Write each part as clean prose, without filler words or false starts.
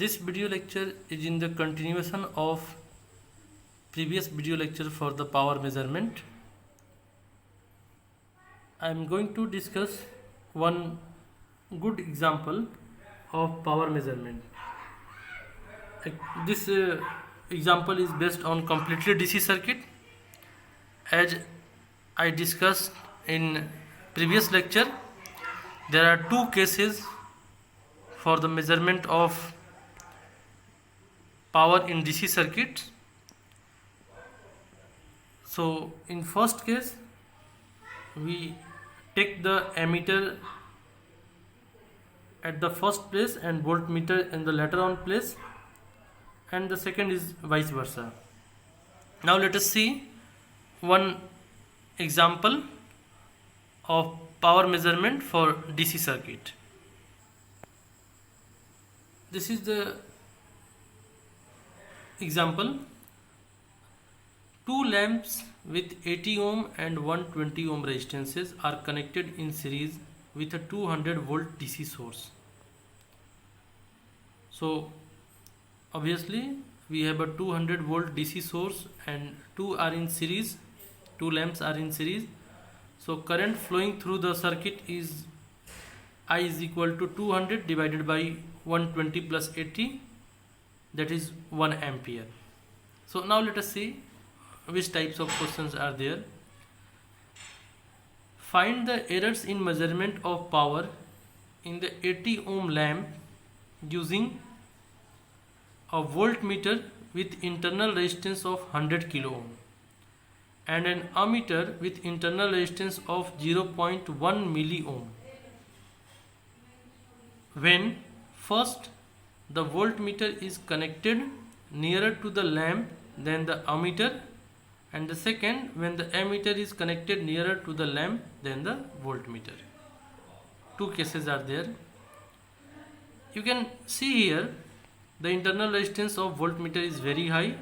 This video lecture is in the continuation of previous video lecture for the power measurement. I am going to discuss one good example of power measurement. This example is based on completely DC circuit. As I discussed in previous lecture, there are two cases for the measurement of power in DC circuits. So in first case, we take the ammeter at the first place and voltmeter in the later on place, and the second is vice versa. Now let us see one example of power measurement for DC circuit. This is the example. Two lamps with 80 ohm and 120 ohm resistances are connected in series with a 200 volt DC source. So obviously we have a 200 volt DC source and two lamps are in series. So current flowing through the circuit is I is equal to 200 divided by 120 plus 80, that is 1 ampere. So now let us see which types of questions are there. Find the errors in measurement of power in the 80 ohm lamp using a voltmeter with internal resistance of 100 kilo ohm and an ammeter with internal resistance of 0.1 milli ohm. When first the voltmeter is connected nearer to the lamp than the ammeter, and the second when the ammeter is connected nearer to the lamp than the voltmeter. Two cases are there. You can see here the internal resistance of voltmeter is very high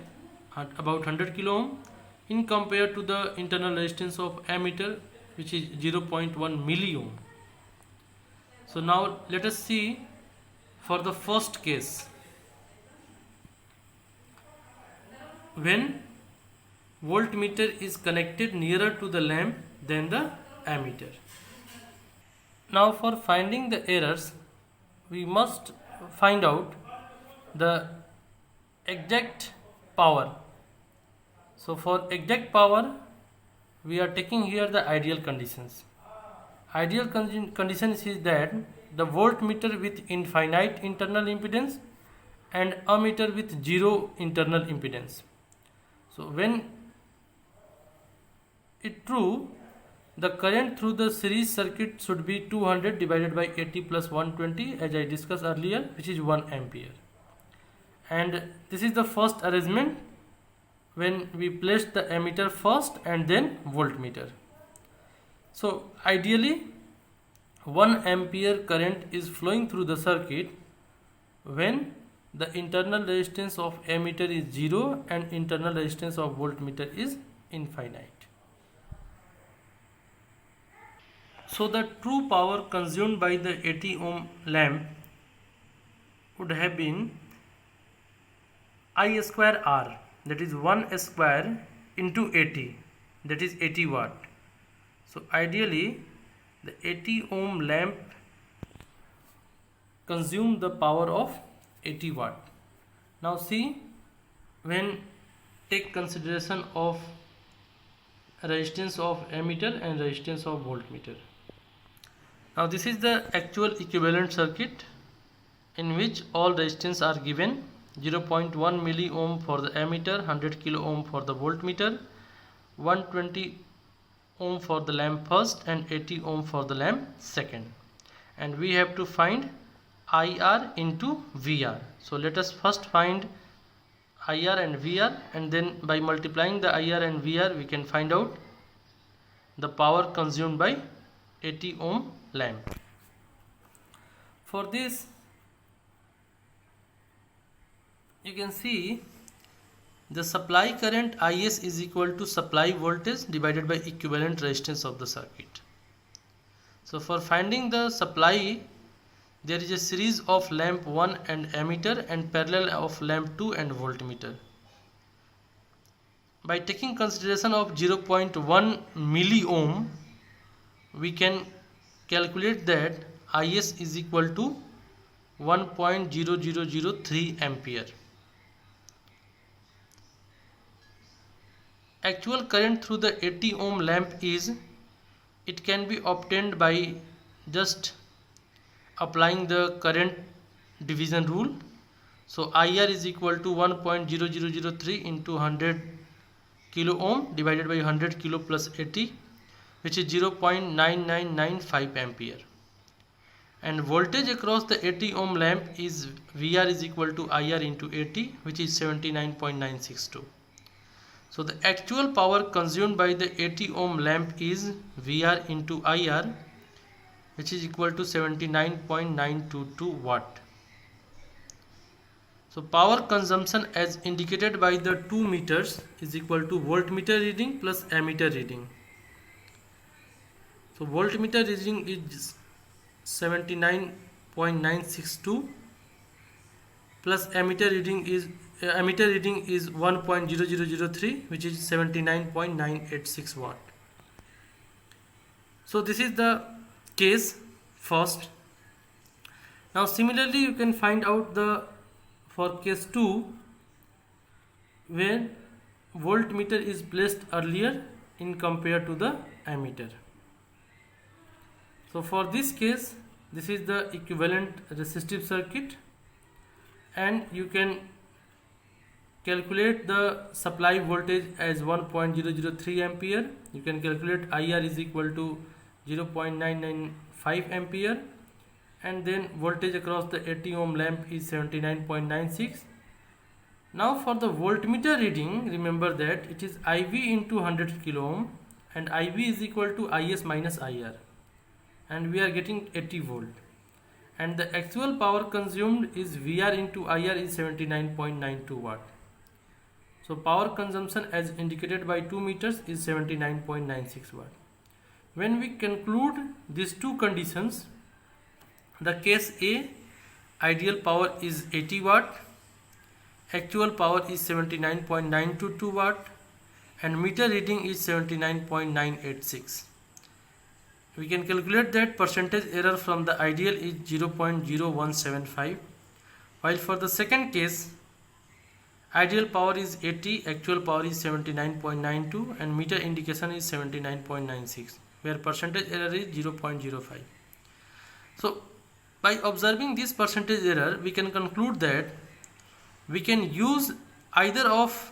at about 100 kilo ohm in compared to the internal resistance of ammeter, which is 0.1 milli ohm. So now let us see for the first case. When voltmeter is connected nearer to the lamp than the ammeter. Now for finding the errors, we must find out the exact power. So for exact power, we are taking here the ideal conditions. Ideal conditions is that the voltmeter with infinite internal impedance and ammeter with zero internal impedance. So when it true, the current through the series circuit should be 200 divided by 80 plus 120, as I discussed earlier, which is 1 ampere. And this is the first arrangement when we place the ammeter first and then voltmeter. So ideally 1 ampere current is flowing through the circuit when the internal resistance of ammeter is 0 and internal resistance of voltmeter is infinite. So the true power consumed by the 80 ohm lamp would have been I square R, that is 1 square into 80, that is 80 watt. So ideally the 80 ohm lamp consumed the power of 80 watt. Now see, when take consideration of resistance of ammeter and resistance of voltmeter. Now this is the actual equivalent circuit in which all resistance are given: 0.1 milli ohm for the ammeter, 100 kilo ohm for the voltmeter, 120 ohm for the lamp first and 80 ohm for the lamp second. And we have to find IR into VR. So let us first find IR and VR, and then by multiplying the IR and VR we can find out the power consumed by 80 ohm lamp. For this you can see the supply current IS is equal to supply voltage divided by equivalent resistance of the circuit. So for finding the supply there is a series of lamp 1 and ammeter and parallel of lamp 2 and voltmeter. By taking consideration of 0.1 milliohm, we can calculate that Is is equal to 1.0003 ampere. Actual current through the 80 ohm lamp is, it can be obtained by just applying the current division rule. So IR is equal to 1.0003 into 100 kilo ohm divided by 100 kilo plus 80, which is 0.9995 ampere. And voltage across the 80 ohm lamp is VR is equal to IR into 80, which is 79.962. So the actual power consumed by the 80 ohm lamp is VR into IR, which is equal to 79.922 watt. So power consumption as indicated by the 2 meters is equal to voltmeter reading plus ammeter reading. So voltmeter reading is 79.962 plus ammeter reading is 1.0003, which is 79.986 watt. So this is the case first. Now similarly you can find out the for case 2, where voltmeter is placed earlier in compared to the ammeter. So for this case, this is the equivalent resistive circuit, and you can calculate the supply voltage as 1.003 ampere. You can calculate IR is equal to 0.995 ampere, and then voltage across the 80 ohm lamp is 79.96. Now for the voltmeter reading, remember that it is IV into 100 kilo ohm, and IV is equal to IS minus IR, and we are getting 80 volt, and the actual power consumed is VR into IR is 79.92 watt. So power consumption as indicated by 2 meters is 79.96 watt. When we conclude these two conditions, the case A, ideal power is 80 watt, actual power is 79.922 watt, and meter reading is 79.986. We can calculate that percentage error from the ideal is 0.0175, while for the second case, ideal power is 80, actual power is 79.92, and meter indication is 79.96, where percentage error is 0.05. So by observing this percentage error, we can conclude that we can use either of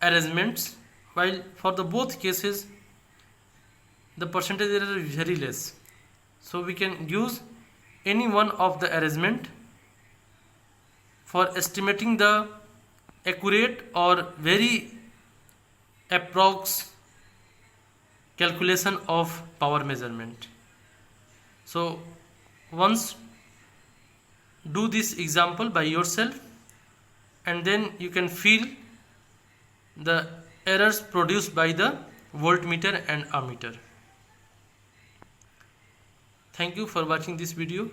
arrangements, while for the both cases the percentage error is very less. So we can use any one of the arrangement for estimating the accurate or very approx calculation of power measurement. So once do this example by yourself, and then you can feel the errors produced by the voltmeter and ammeter. Thank you for watching this video.